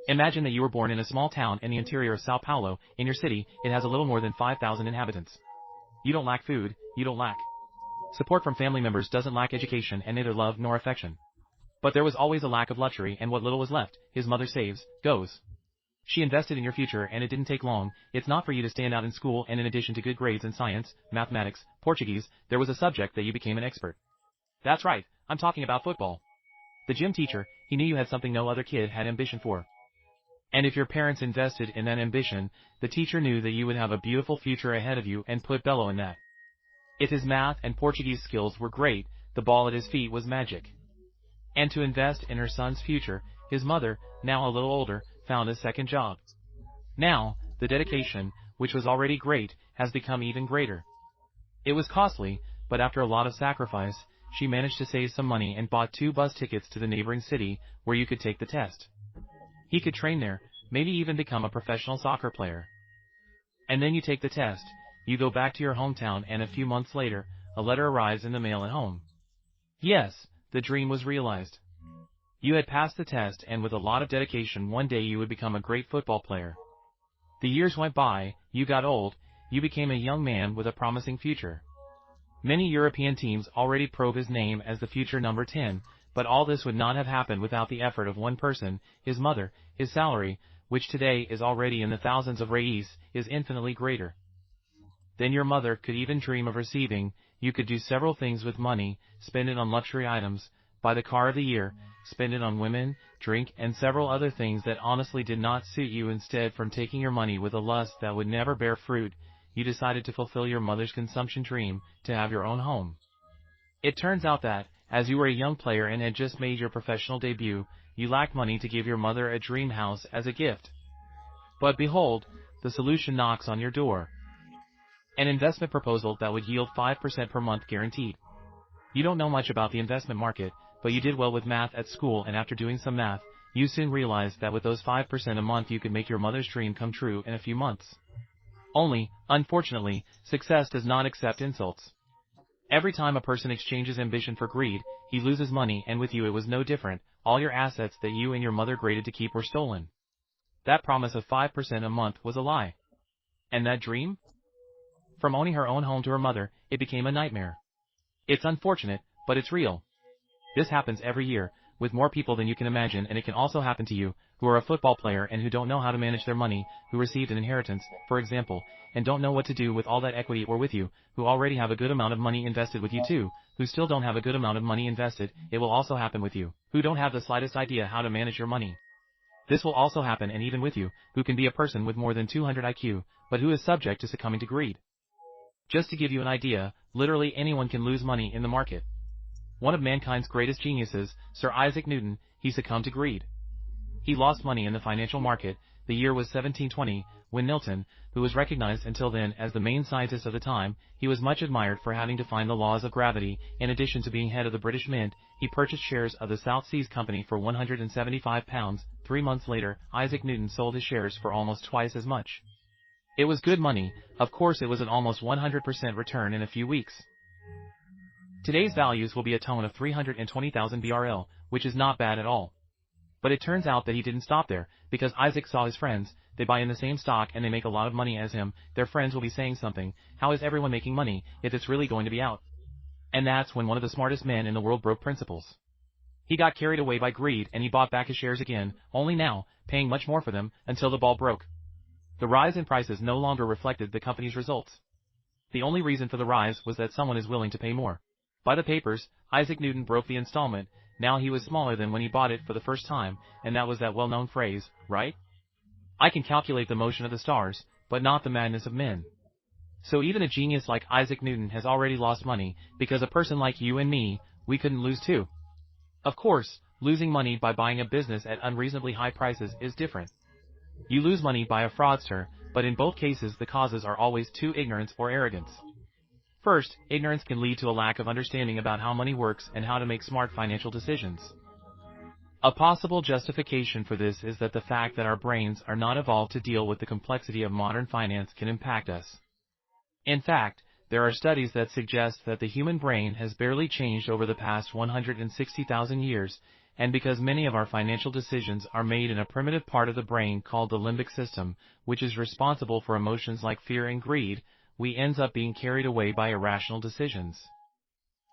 Imagine that you were born in a small town in the interior of São Paulo. In your city, it has a little more than 5,000 inhabitants. You don't lack food, you don't lack support from family members, doesn't lack education, and neither love nor affection. But there was always a lack of luxury, and what little was left, his mother saves, goes. She invested in your future, and it didn't take long. It's not for you to stand out in school, and in addition to good grades in science, mathematics, Portuguese, there was a subject that you became an expert. That's right, I'm talking about football. The gym teacher, he knew you had something no other kid had ambition for. And if your parents invested in that ambition, the teacher knew that you would have a beautiful future ahead of you and put bellow in that. If his math and Portuguese skills were great, the ball at his feet was magic. And to invest in her son's future, his mother, now a little older, found a second job. Now, the dedication, which was already great, has become even greater. It was costly, but after a lot of sacrifice, she managed to save some money and bought 2 bus tickets to the neighboring city, where you could take the test. He could train there, maybe even become a professional soccer player. And then you take the test, you go back to your hometown, and a few months later, a letter arrives in the mail at home. Yes, the dream was realized. You had passed the test, and with a lot of dedication, one day you would become a great football player. The years went by, you got old, you became a young man with a promising future. Many European teams already probe his name as the future number 10, but all this would not have happened without the effort of one person, his mother. His salary, which today is already in the thousands of reais, is infinitely greater than your mother could even dream of receiving. You could do several things with money: spend it on luxury items, buy the car of the year, spend it on women, drink, and several other things that honestly did not suit you. Instead, from taking your money with a lust that would never bear fruit, you decided to fulfill your mother's consumption dream, to have your own home. It turns out that, as you were a young player and had just made your professional debut, you lacked money to give your mother a dream house as a gift. But behold, the solution knocks on your door. An investment proposal that would yield 5% per month guaranteed. You don't know much about the investment market, but you did well with math at school, and after doing some math, you soon realized that with those 5% a month you could make your mother's dream come true in a few months. Only, unfortunately, success does not accept insults. Every time a person exchanges ambition for greed, he loses money, and with you it was no different. All your assets that you and your mother graded to keep were stolen. That promise of 5% a month was a lie. And that dream? From owning her own home to her mother, it became a nightmare. It's unfortunate, but it's real. This happens every year, with more people than you can imagine, and it can also happen to you, who are a football player and who don't know how to manage their money, who received an inheritance, for example, and don't know what to do with all that equity, or with you, who already have a good amount of money invested with you too, who still don't have a good amount of money invested. It will also happen with you, who don't have the slightest idea how to manage your money. This will also happen, and even with you, who can be a person with more than 200 IQ, but who is subject to succumbing to greed. Just to give you an idea, literally anyone can lose money in the market. One of mankind's greatest geniuses, Sir Isaac Newton, he succumbed to greed. He lost money in the financial market. The year was 1720, when Newton, who was recognized until then as the main scientist of the time, he was much admired for having defined the laws of gravity. In addition to being head of the British Mint, he purchased shares of the South Seas Company for £175. 3 months later, Isaac Newton sold his shares for almost twice as much. It was good money. Of course, it was an almost 100% return in a few weeks. Today's values will be a tone of 320,000 BRL, which is not bad at all. But it turns out that he didn't stop there, because Isaac saw his friends, they buy in the same stock and they make a lot of money as him. Their friends will be saying something: how is everyone making money, if it's really going to be out? And that's when one of the smartest men in the world broke principles. He got carried away by greed, and he bought back his shares again, only now, paying much more for them, until the ball broke. The rise in prices no longer reflected the company's results. The only reason for the rise was that someone is willing to pay more. By the papers, Isaac Newton broke the installment. Now he was smaller than when he bought it for the first time, and that was that well-known phrase, right? I can calculate the motion of the stars, but not the madness of men. So even a genius like Isaac Newton has already lost money, because a person like you and me, we couldn't lose too. Of course, losing money by buying a business at unreasonably high prices is different. You lose money by a fraudster, but in both cases the causes are always too ignorance or arrogance. First, ignorance can lead to a lack of understanding about how money works and how to make smart financial decisions. A possible justification for this is that the fact that our brains are not evolved to deal with the complexity of modern finance can impact us. In fact, there are studies that suggest that the human brain has barely changed over the past 160,000 years, and because many of our financial decisions are made in a primitive part of the brain called the limbic system, which is responsible for emotions like fear and greed, we end up being carried away by irrational decisions.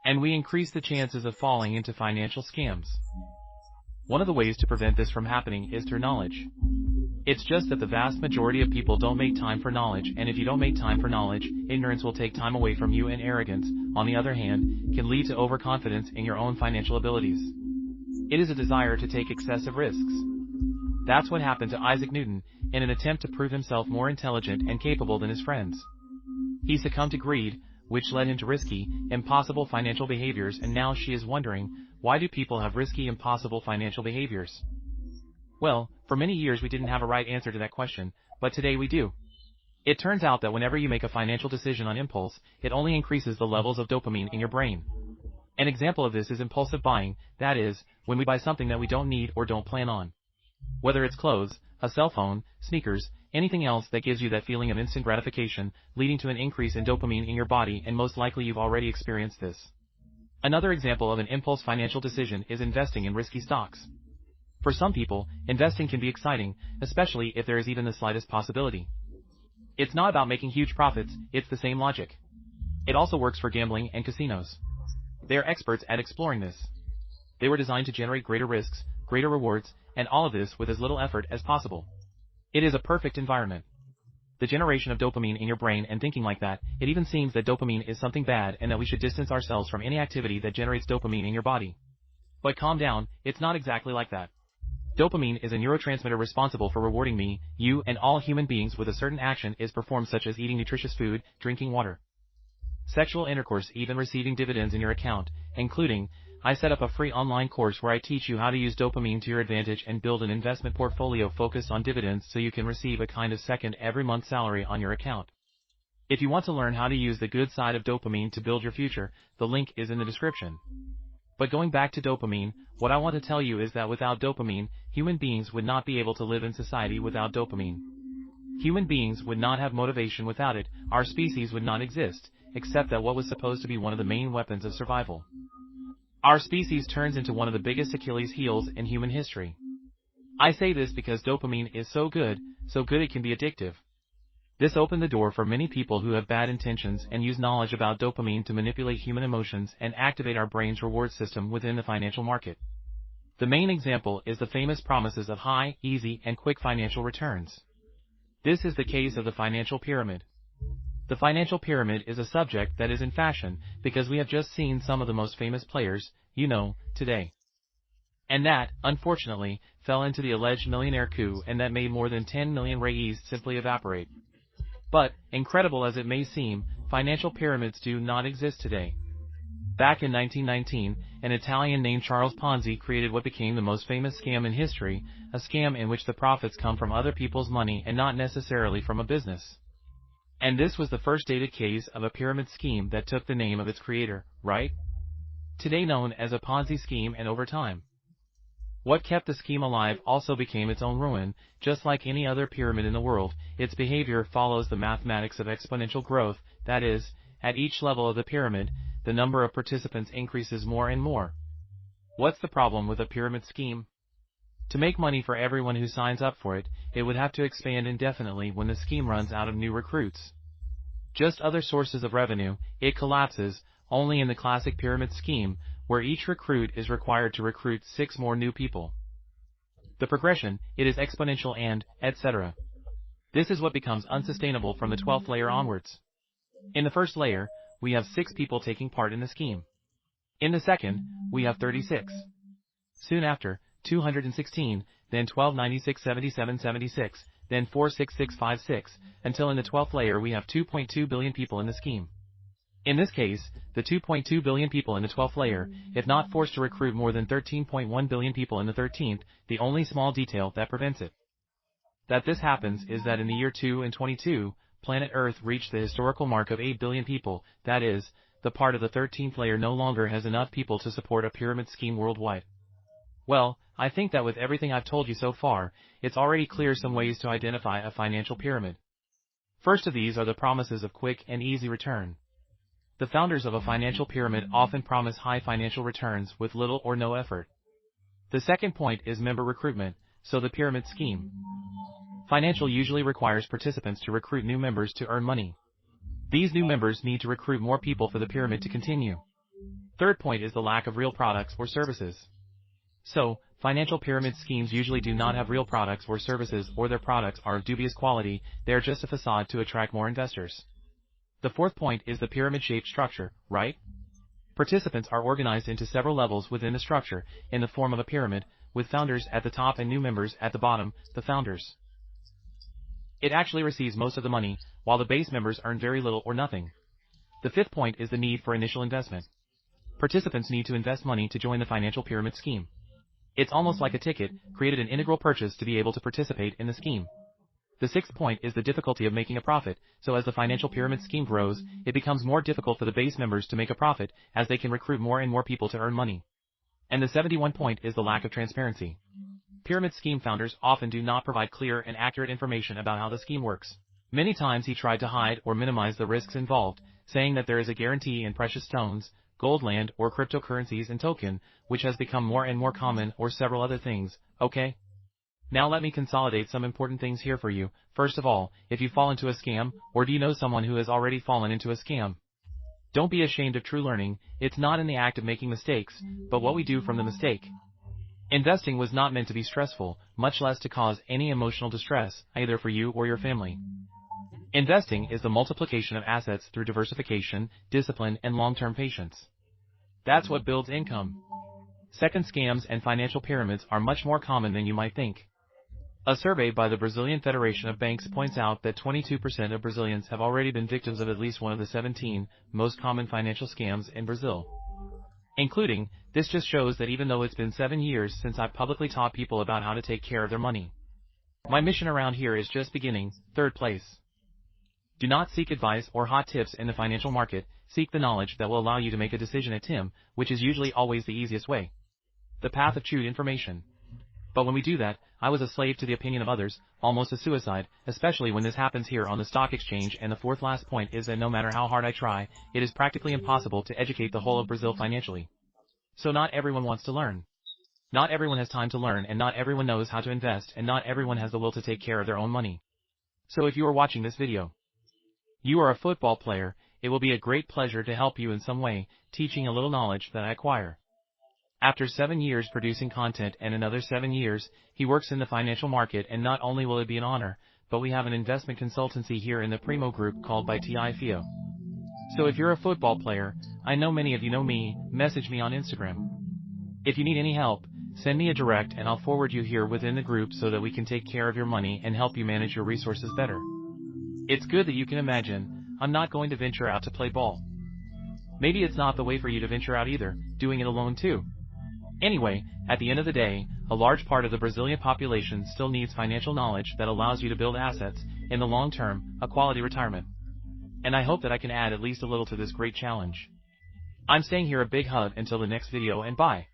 And we increase the chances of falling into financial scams. One of the ways to prevent this from happening is through knowledge. It's just that the vast majority of people don't make time for knowledge, and if you don't make time for knowledge, ignorance will take time away from you, and arrogance, on the other hand, can lead to overconfidence in your own financial abilities. It is a desire to take excessive risks. That's what happened to Isaac Newton, in an attempt to prove himself more intelligent and capable than his friends. He succumbed to greed, which led him to risky, impossible financial behaviors, and now she is wondering, why do people have risky, impossible financial behaviors? Well, for many years we didn't have a right answer to that question, but today we do. It turns out that whenever you make a financial decision on impulse, it only increases the levels of dopamine in your brain. An example of this is impulsive buying, that is, when we buy something that we don't need or don't plan on. Whether it's clothes, a cell phone, sneakers, anything else that gives you that feeling of instant gratification, leading to an increase in dopamine in your body, and most likely you've already experienced this. Another example of an impulse financial decision is investing in risky stocks. For some people, investing can be exciting, especially if there is even the slightest possibility. It's not about making huge profits, it's the same logic. It also works for gambling and casinos. They are experts at exploring this. They were designed to generate greater risks, greater rewards, and all of this with as little effort as possible. It is a perfect environment. The generation of dopamine in your brain and thinking like that, it even seems that dopamine is something bad and that we should distance ourselves from any activity that generates dopamine in your body. But calm down, it's not exactly like that. Dopamine is a neurotransmitter responsible for rewarding me, you, and all human beings with a certain action is performed, such as eating nutritious food, drinking water, sexual intercourse, even receiving dividends in your account, including, I set up a free online course where I teach you how to use dopamine to your advantage and build an investment portfolio focused on dividends so you can receive a kind of second every month salary on your account. If you want to learn how to use the good side of dopamine to build your future, the link is in the description. But going back to dopamine, what I want to tell you is that without dopamine, human beings would not be able to live in society without dopamine. Human beings would not have motivation without it, our species would not exist, except that what was supposed to be one of the main weapons of survival. Our species turns into one of the biggest Achilles heels in human history. I say this because dopamine is so good it can be addictive. This opened the door for many people who have bad intentions and use knowledge about dopamine to manipulate human emotions and activate our brain's reward system within the financial market. The main example is the famous promises of high, easy, and quick financial returns. This is the case of the financial pyramid. The financial pyramid is a subject that is in fashion because we have just seen some of the most famous players, today. And that, unfortunately, fell into the alleged millionaire coup, and that made more than 10 million reais simply evaporate. But, incredible as it may seem, financial pyramids do not exist today. Back in 1919, an Italian named Charles Ponzi created what became the most famous scam in history, a scam in which the profits come from other people's money and not necessarily from a business. And this was the first dated case of a pyramid scheme that took the name of its creator, right? Today known as a Ponzi scheme, and over time, what kept the scheme alive also became its own ruin. Just like any other pyramid in the world, its behavior follows the mathematics of exponential growth, that is, at each level of the pyramid, the number of participants increases more and more. What's the problem with a pyramid scheme? To make money for everyone who signs up for it, it would have to expand indefinitely when the scheme runs out of new recruits. Just other sources of revenue, it collapses, only in the classic pyramid scheme, where each recruit is required to recruit 6 more new people. The progression, it is exponential and, etc. This is what becomes unsustainable from the 12th layer onwards. In the first layer, we have 6 people taking part in the scheme. In the second, we have 36. Soon after, 216, then 1296, 77, 76, then 46656, until in the 12th layer we have 2.2 billion people in the scheme. In this case, the 2.2 billion people in the 12th layer, if not forced to recruit more than 13.1 billion people in the 13th, the only small detail that prevents it. That this happens is that in the year 2022, planet Earth reached the historical mark of 8 billion people, that is, the part of the 13th layer no longer has enough people to support a pyramid scheme worldwide. Well, I think that with everything I've told you so far, it's already clear some ways to identify a financial pyramid. First of these are the promises of quick and easy return. The founders of a financial pyramid often promise high financial returns with little or no effort. The second point is member recruitment, so the pyramid scheme. Financial usually requires participants to recruit new members to earn money. These new members need to recruit more people for the pyramid to continue. Third point is the lack of real products or services. So, financial pyramid schemes usually do not have real products or services, or their products are of dubious quality, they are just a facade to attract more investors. The fourth point is the pyramid-shaped structure, right? Participants are organized into several levels within the structure, in the form of a pyramid, with founders at the top and new members at the bottom, the founders. It actually receives most of the money, while the base members earn very little or nothing. The fifth point is the need for initial investment. Participants need to invest money to join the financial pyramid scheme. It's almost like a ticket, created an integral purchase to be able to participate in the scheme. The sixth point is the difficulty of making a profit, so as the financial pyramid scheme grows, it becomes more difficult for the base members to make a profit, as they can recruit more and more people to earn money. And the 71 point is the lack of transparency. Pyramid scheme founders often do not provide clear and accurate information about how the scheme works. Many times he tried to hide or minimize the risks involved, saying that there is a guarantee in precious stones, gold, land, or cryptocurrencies and token, which has become more and more common, or several other things, okay? Now let me consolidate some important things here for you. First of all, if you fall into a scam, or do you know someone who has already fallen into a scam? Don't be ashamed of true learning. It's not in the act of making mistakes, but what we do from the mistake. Investing was not meant to be stressful, much less to cause any emotional distress, either for you or your family. Investing is the multiplication of assets through diversification, discipline, and long-term patience. That's what builds income. Second, scams and financial pyramids are much more common than you might think. A survey by the Brazilian Federation of Banks points out that 22% of Brazilians have already been victims of at least one of the 17 most common financial scams in Brazil. Including, this just shows that even though it's been 7 years since I've publicly taught people about how to take care of their money, my mission around here is just beginning. Third place. Do not seek advice or hot tips in the financial market, seek the knowledge that will allow you to make a decision at TIM, which is usually always the easiest way. The path of true information. But when we do that, I was a slave to the opinion of others, almost a suicide, especially when this happens here on the stock exchange. And the fourth last point is that no matter how hard I try, it is practically impossible to educate the whole of Brazil financially. So not everyone wants to learn. Not everyone has time to learn, and not everyone knows how to invest, and not everyone has the will to take care of their own money. So if you are watching this video, you are a football player, it will be a great pleasure to help you in some way, teaching a little knowledge that I acquire. After 7 years producing content and another 7 years, he works in the financial market, and not only will it be an honor, but we have an investment consultancy here in the Primo Group called by Ti Fio. So if you're a football player, I know many of you know me, message me on Instagram. If you need any help, send me a direct and I'll forward you here within the group so that we can take care of your money and help you manage your resources better. It's good that you can imagine, I'm not going to venture out to play ball. Maybe it's not the way for you to venture out either, doing it alone too. Anyway, at the end of the day, a large part of the Brazilian population still needs financial knowledge that allows you to build assets, in the long term, a quality retirement. And I hope that I can add at least a little to this great challenge. I'm staying here. A big hug until the next video, and bye.